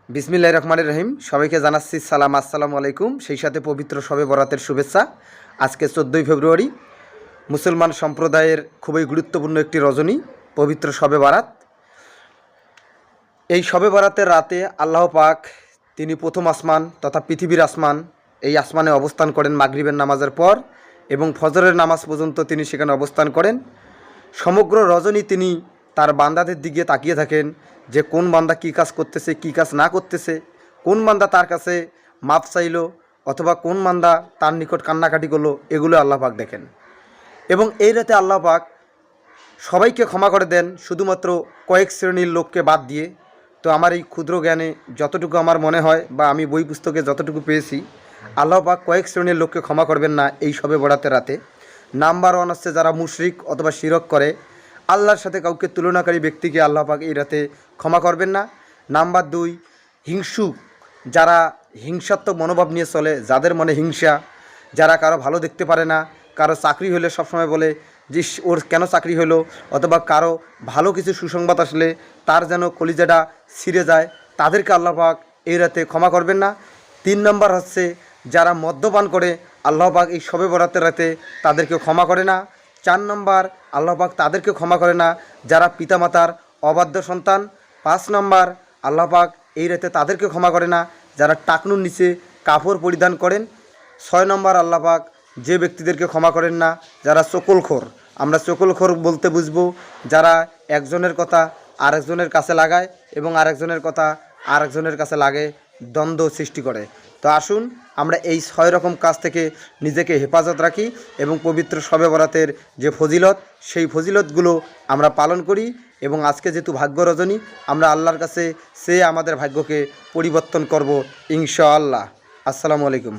বিসমিল্লাহির রহমানির রহিম। সবাইকে জানাচ্ছি সালাম, আসসালামু আলাইকুম। সেই সাথে পবিত্র শবে বরাতের শুভেচ্ছা। আজকে 14ই ফেব্রুয়ারি, মুসলমান সম্প্রদায়ের খুবই গুরুত্বপূর্ণ একটি রজনী, পবিত্র শবে বরাত। এই শবে বরাতের রাতে আল্লাহ পাক তিনি প্রথম আসমান তথা পৃথিবীর আসমান, এই আসমানে অবস্থান করেন মাগরিবের নামাজের পর এবং ফজরের নামাজ পর্যন্ত তিনি সেখানে অবস্থান করেন। সমগ্র রজনী তিনি তার বান্দাদের দিকে তাকিয়ে থাকেন যে কোন বান্দা কী কাজ করতেছে, কী কাজ না করতেছে, কোন বান্দা তার কাছে মাপ চাইল অথবা কোন বান্দা তার নিকট কান্নাকাটি করলো, এগুলো আল্লাহ পাক দেখেন। এবং এই রাতে আল্লাহ পাক সবাইকে ক্ষমা করে দেন, শুধুমাত্র কয়েক শ্রেণীর লোককে বাদ দিয়ে। তো আমার এই ক্ষুদ্র জ্ঞানে যতটুকু আমার মনে হয় বা আমি বই পুস্তকে যতটুকু পেয়েছি, আল্লাহ পাক কয়েক শ্রেণীর লোককে ক্ষমা করবেন না এই শবে বরাতের রাতে। নাম্বার 1 হচ্ছে যারা মুশরিক অথবা শিরক করে, আল্লাহর সাথে কাউকে তুলনাকারী ব্যক্তিকে আল্লাহ পাক এই রাতে ক্ষমা করবেন না। নাম্বার 2, হিংসুক, যারা হিংসাত্মক মনোভাব নিয়ে চলে, যাদের মনে হিংসা, যারা কারো ভালো দেখতে পারে না, কারো চাকরি হলে সবসময় বলে যে ওর কেন চাকরি হলো, অথবা কারো ভালো কিছু সুসংবাদ আসলে তার যেন কলিজাটা ছিঁড়ে যায়, তাদেরকে আল্লাহ পাক এই রাতে ক্ষমা করবেন না। 3 নম্বর হচ্ছে যারা মদ্যপান করে, আল্লাহ পাক এই শবে বরাতের রাতে তাদেরকে ক্ষমা করে না। 4 নম্বর, আল্লাহ পাক তাদেরকে ক্ষমা করে না যারা পিতামাতার অবাধ্য সন্তান। 5 নম্বর, আল্লাহ পাক এই রাতে তাদেরকে ক্ষমা করে না যারা টাকনুর নিচে কাপড় পরিধান করেন। 6 নম্বর, আল্লাহ পাক যে ব্যক্তিদেরকে ক্ষমা করেন না যারা চকলখোর। আমরা চকলখোর বলতে বুঝবো যারা একজনের কথা আরেকজনের কাছে লাগায় এবং আরেকজনের কথা আরেকজনের কাছে লাগে, দ্বন্দ্ব সৃষ্টি করে। তো আসুন আমরা এই 6 রকম কাজ থেকে নিজেকে হেফাজত রাখি এবং পবিত্র শবে বরাতের যে ফজিলত, সেই ফজিলতগুলো আমরা পালন করি। এবং আজকে যেহেতু ভাগ্য রজনী, আমরা আল্লাহর কাছে সে আমাদের ভাগ্যকে পরিবর্তন করব ইনশাআল্লাহ। আসসালামু আলাইকুম।